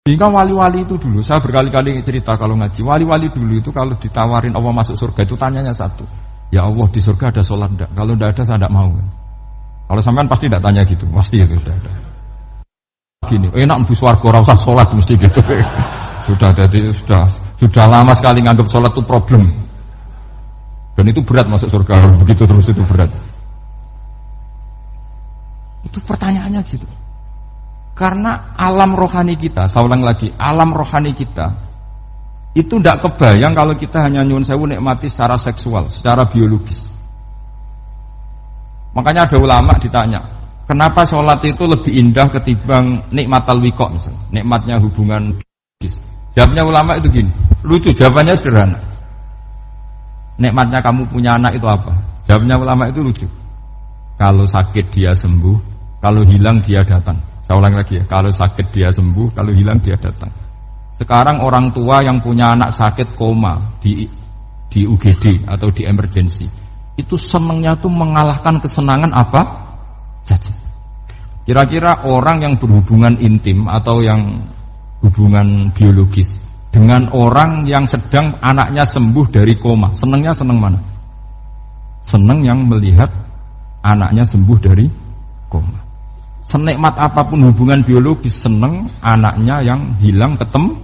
Sehingga wali-wali itu dulu, saya berkali-kali cerita kalau ngaji, wali-wali dulu itu kalau ditawarin Allah masuk surga itu tanyanya satu, ya Allah di surga ada sholat enggak? Kalau enggak ada saya enggak mau. Kalau sampean pasti enggak tanya gitu, pasti itu sudah ada. Gini, enak mlebu swarga ora usah sholat mesti gitu. Sudah lama sekali nganggap sholat itu problem. Dan itu berat masuk surga, begitu terus itu berat. Itu pertanyaannya gitu. Karena alam rohani kita, saya ulang lagi, alam rohani kita itu tidak kebayang kalau kita hanya nyuwun sewu nikmati secara seksual, secara biologis. Makanya ada ulama ditanya, kenapa sholat itu lebih indah ketimbang nikmat al-wiqa misalnya, nikmatnya hubungan biologis. Jawabnya ulama itu gini, lucu, jawabannya sederhana. Nikmatnya kamu punya anak itu apa? Jawabnya ulama itu lucu. Kalau sakit dia sembuh, kalau hilang dia datang. Saya ulang lagi ya, kalau sakit dia sembuh, kalau hilang dia datang. Sekarang orang tua yang punya anak sakit koma di UGD atau di emergency, itu senangnya tuh mengalahkan kesenangan apa saja. Kira-kira orang yang berhubungan intim atau yang hubungan biologis dengan orang yang sedang anaknya sembuh dari koma, senangnya senang mana? Senang yang melihat anaknya sembuh dari koma. Senikmat apapun hubungan biologis, seneng anaknya yang hilang ketemu.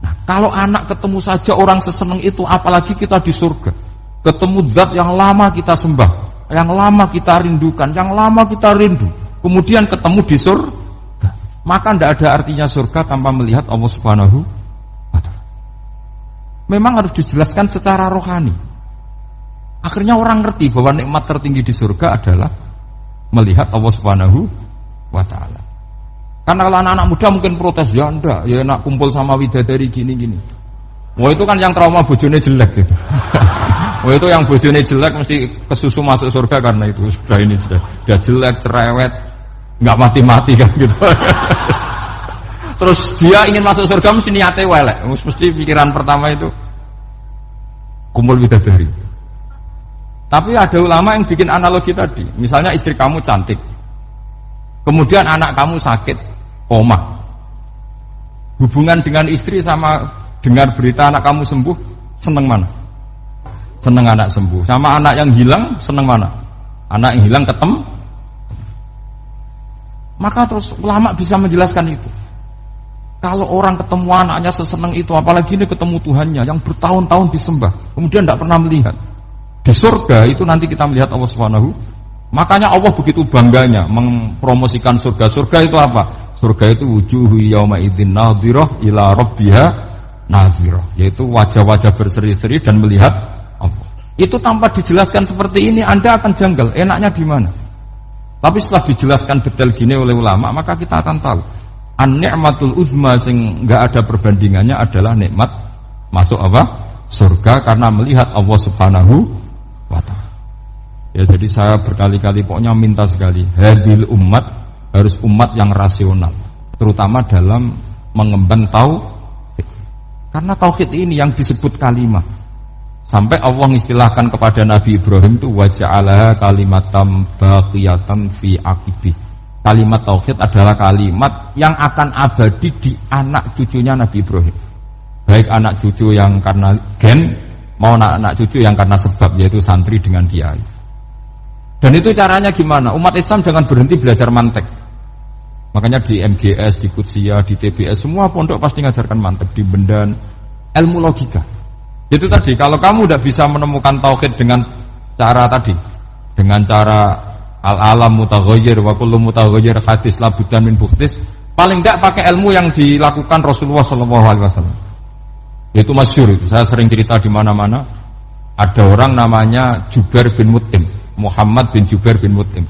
Nah, kalau anak ketemu saja orang seseneng itu, apalagi kita di surga, ketemu zat yang lama kita sembah, yang lama kita rindukan, yang lama kita rindu, kemudian ketemu di surga, maka tidak ada artinya surga tanpa melihat Allah Subhanahu wa Ta'ala. Memang harus dijelaskan secara rohani. Akhirnya orang ngerti bahwa nikmat tertinggi di surga adalah melihat Allah Subhanahu wa Ta'ala. Karena kalau anak-anak muda mungkin protes, ya enggak, ya enak kumpul sama widadari gini-gini. Wah itu kan yang trauma bojone jelek gitu. Wah itu yang bojone jelek mesti kesusu masuk surga karena itu sudah jelek, cerewet, nggak mati-mati kan gitu. Terus dia ingin masuk surga mesti niatnya welek, mesti pikiran pertama itu kumpul widadari. Tapi ada ulama yang bikin analogi tadi. Misalnya istri kamu cantik, kemudian anak kamu sakit, koma. Hubungan dengan istri sama dengar berita anak kamu sembuh, seneng mana? Seneng anak sembuh. Sama anak yang hilang, seneng mana? Anak yang hilang ketemu. Maka terus ulama bisa menjelaskan itu. Kalau orang ketemu anaknya seseneng itu, apalagi ini ketemu Tuhannya yang bertahun-tahun disembah, kemudian tidak pernah melihat. Di surga itu nanti kita melihat Allah Subhanahu. Makanya Allah begitu bangganya mempromosikan surga. Surga itu apa? Surga itu wujuhu yauma idzin nadhirah ila rabbiha nadhirah, yaitu wajah-wajah berseri-seri dan melihat Allah. Itu tanpa dijelaskan seperti ini Anda akan janggal, enaknya di mana? Tapi setelah dijelaskan detail gini oleh ulama, maka kita akan tahu an-ni'matul uzma sing enggak ada perbandingannya adalah nikmat masuk apa? Surga karena melihat Allah Subhanahu wa Ta'ala. Ya jadi saya berkali-kali pokoknya minta sekali, hadil umat harus umat yang rasional, terutama dalam mengemban tauhid. Karena tauhid ini yang disebut kalimat. Sampai Allah mengistilahkan kepada Nabi Ibrahim itu waja'alaha kalimatam baqiyatan fi aqibih. Kalimat tauhid adalah kalimat yang akan abadi di anak cucunya Nabi Ibrahim. Baik anak cucu yang karena gen, mau anak cucu yang karena sebab, yaitu santri dengan kiai. Dan itu caranya gimana? Umat Islam jangan berhenti belajar mantek. Makanya di MGS, di Qudsiah, di TBS, semua pondok pasti ngajarkan mantek, di Bendan, ilmu logika. Itu tadi, kalau kamu tidak bisa menemukan tauhid dengan cara tadi, dengan cara al-alam mutaghayyir wa kullu mutaghayyir hadis labudan min buktis, paling tidak pakai ilmu yang dilakukan Rasulullah SAW. Itu masyhur itu. Saya sering cerita di mana-mana. Ada orang namanya Jubair bin Mut'im, Muhammad bin Jubair bin Mut'im.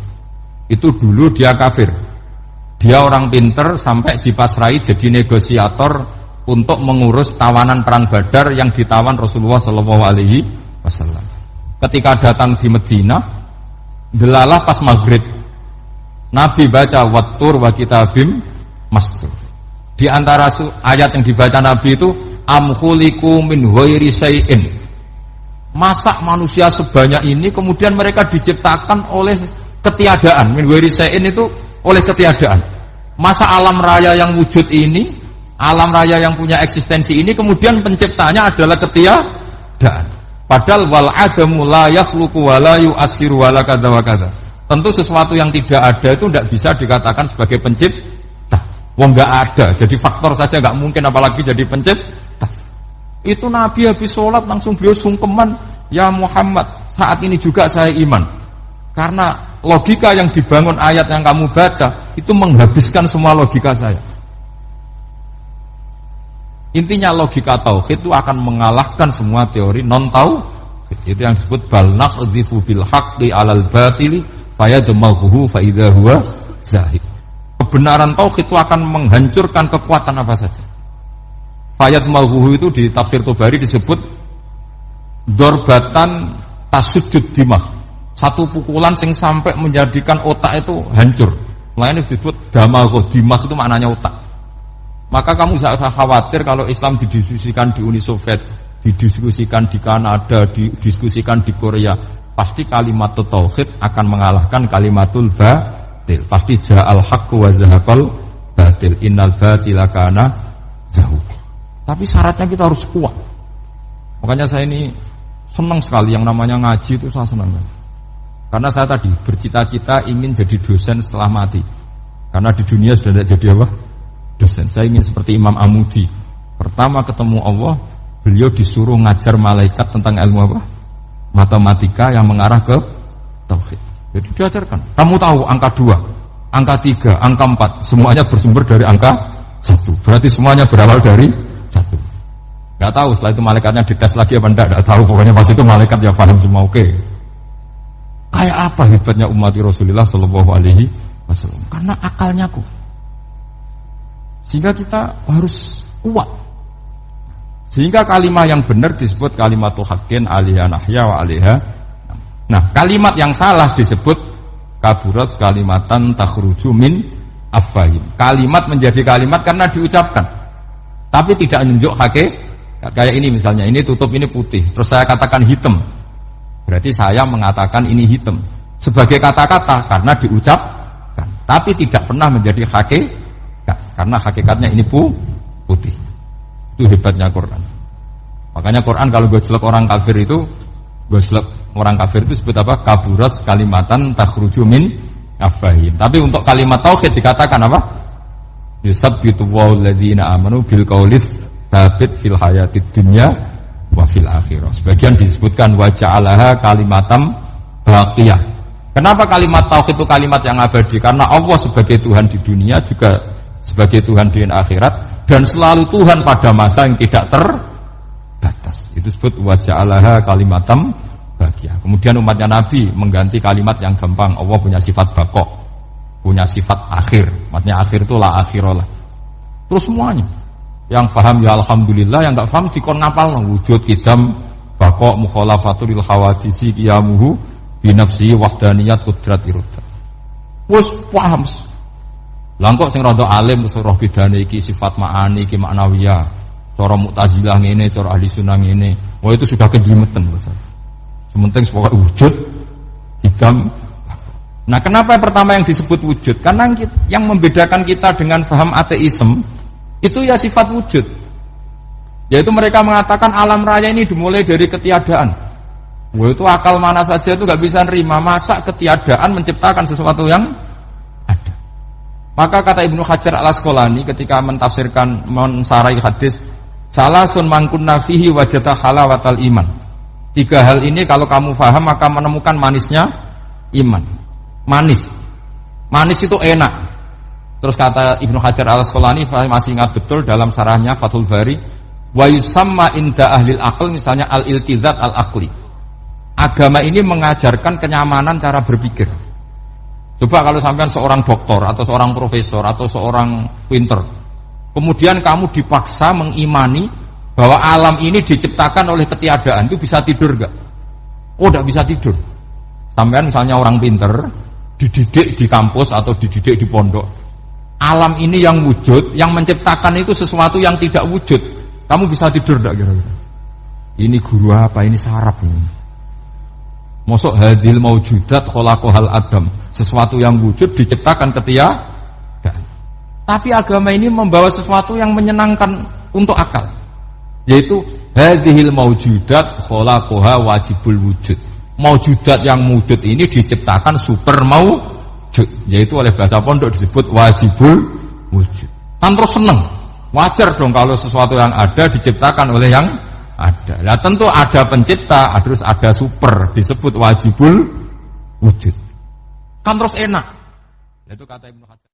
Itu dulu dia kafir. Dia orang pinter sampai dipasrai jadi negosiator untuk mengurus tawanan perang Badar yang ditawan Rasulullah SAW. Ketika datang di Medina, delalah pas maghrib, Nabi baca wattur wa kitabim mastur. Di antara ayat yang dibaca Nabi itu am khuliqu min ghairi syai'in. Masa manusia sebanyak ini kemudian mereka diciptakan oleh ketiadaan. Min ghairi syai'in itu oleh ketiadaan. Masa alam raya yang wujud ini, alam raya yang punya eksistensi ini, kemudian penciptanya adalah ketiadaan. Padahal wal adamu la yakhluqu wa la yu'assiru wa la kadza wa kadza. Tentu sesuatu yang tidak ada itu tidak bisa dikatakan sebagai pencipta. Wong enggak ada, jadi faktor saja enggak mungkin apalagi jadi pencipta. Itu Nabi habis sholat langsung beliau sungkeman, ya Muhammad, saat ini juga saya iman. Karena logika yang dibangun ayat yang kamu baca itu menghabiskan semua logika saya. Intinya logika tauhid itu akan mengalahkan semua teori non tauhid. Itu yang disebut bal naqdhifu bil haqqi 'alal batili fayadmaghuhu fa idza huwa zahid. Kebenaran tauhid itu akan menghancurkan kekuatan apa saja. Fayadmaghuhu itu di tafsir Tabari disebut dorbatan tasujud dimah. Satu pukulan sing sampai menjadikan otak itu hancur. Makanya disebut damagh dimah itu maknanya otak. Maka kamu jangan khawatir kalau Islam didiskusikan di Uni Soviet, didiskusikan di Kanada, didiskusikan di Korea, pasti kalimat tauhid akan mengalahkan kalimatul batil. Pasti ja'al haqqu wa zahaqal batil, innal batila kana zahuqa. Tapi syaratnya kita harus kuat. Makanya saya ini senang sekali yang namanya ngaji itu, saya senang. Karena saya tadi bercita-cita ingin jadi dosen setelah mati. Karena di dunia sudah tidak jadi apa? Dosen. Saya ingin seperti Imam Amudi. Pertama ketemu Allah, beliau disuruh ngajar malaikat tentang ilmu apa? Matematika yang mengarah ke tauhid. Jadi diajarkan. Kamu tahu angka 2, angka 3, angka 4, semuanya bersumber dari angka 1. Berarti semuanya berawal dari 1. Gak tahu setelah itu malaikatnya dites lagi apa enggak tahu. Pokoknya pas itu malaikat ya paham semua oke. Kayak apa hebatnya umat Rasulullah Shallallahu Alaihi Wasallam? Karena akalnya kuat. Sehingga kita harus kuat. Sehingga kalimat yang benar disebut kalimatul haqqin 'alaiha nahya wa 'alaiha. Nah, kalimat yang salah disebut kaburat kalimatan takhruju min afwahim. Kalimat menjadi kalimat karena diucapkan, tapi tidak menunjuk hakikat. Kayak ini misalnya, ini tutup ini putih, terus saya katakan hitam. Berarti saya mengatakan ini hitam sebagai kata-kata karena diucapkan, tapi tidak pernah menjadi hakikat. Karena hakikatnya ini putih. Itu hebatnya Quran. Makanya Quran kalau gue jelek orang kafir itu, gue jelek orang kafir itu sebut apa? Kaburat kalimatan takhruju min afwahim. Tapi untuk kalimat tauhid dikatakan apa? Yusabbitu walladzina amanu bil qauli tsabit fil hayatid dunya wa fil akhirah. Sebagian disebutkan wa ja'alaha kalimatam baqiyah. Kenapa kalimat tauhid itu kalimat yang abadi? Karena Allah sebagai Tuhan di dunia juga sebagai Tuhan di akhirat, dan selalu Tuhan pada masa yang tidak terbatas. Itu disebut wa ja'alaha kalimatam baqiyah. Kemudian umatnya Nabi mengganti kalimat yang gampang. Allah punya sifat baqo, punya sifat akhir. Maksudnya akhir itu la akhiralah. Terus semuanya. Yang paham ya alhamdulillah, yang enggak paham dikon ngapal wujud kidam baqo mukhalafatul lil hawadisi qiyamuhu bi nafsihi wahdaniyat qudrat irada. Wes paham. Lah kok sing rada alim terus roh bedane iki sifat ma'ani iki maknawiyah. Cara Mu'tazilah ngene, cara ahli sunnah ngene. Wah itu sudah kejimeten. Sementing pokoknya wujud hitam. Nah, kenapa pertama yang disebut wujud? Karena yang membedakan kita dengan paham ateisme itu ya sifat wujud. Yaitu mereka mengatakan alam raya ini dimulai dari ketiadaan. Wah itu akal mana saja itu gak bisa nerima. Masa ketiadaan menciptakan sesuatu yang ada. Maka kata Ibnu Hajar al-Asqalani ketika mentafsirkan mensarai hadis, salasun mangkunna fihi wajata halawatal iman. 3 hal ini kalau kamu faham maka menemukan manisnya iman. Manis itu enak. Terus kata Ibnu Hajar al-Asqalani, masih ingat betul dalam sarahnya Fathul Bari, wa yusamma inda ahlil aql, misalnya al-iltizat al-aqli. Agama ini mengajarkan kenyamanan cara berpikir. Coba kalau sampean seorang doktor atau seorang profesor atau seorang pinter, kemudian kamu dipaksa mengimani bahwa alam ini diciptakan oleh ketiadaan, itu bisa tidur gak? Oh, tidak bisa tidur. Sampean misalnya orang pinter, dididik di kampus atau dididik di pondok, alam ini yang wujud, yang menciptakan itu sesuatu yang tidak wujud, kamu bisa tidur gak kira-kira? Ini guru apa? Ini sarap ini. Mosok hadil maujudat khalaqahal adam, sesuatu yang wujud diciptakan ketiadaan. Tapi agama ini membawa sesuatu yang menyenangkan untuk akal, yaitu hadhil maujudat khalaqaha wajibul wujud. Maujudat yang wujud ini diciptakan super maujud, yaitu oleh bahasa pondok disebut wajibul wujud. Kan terus seneng, wajar dong kalau sesuatu yang ada diciptakan oleh yang ada. Nah tentu ada pencipta, terus ada super, disebut wajibul wujud. Kan terus enak. Itu kata Ibnu Hajar.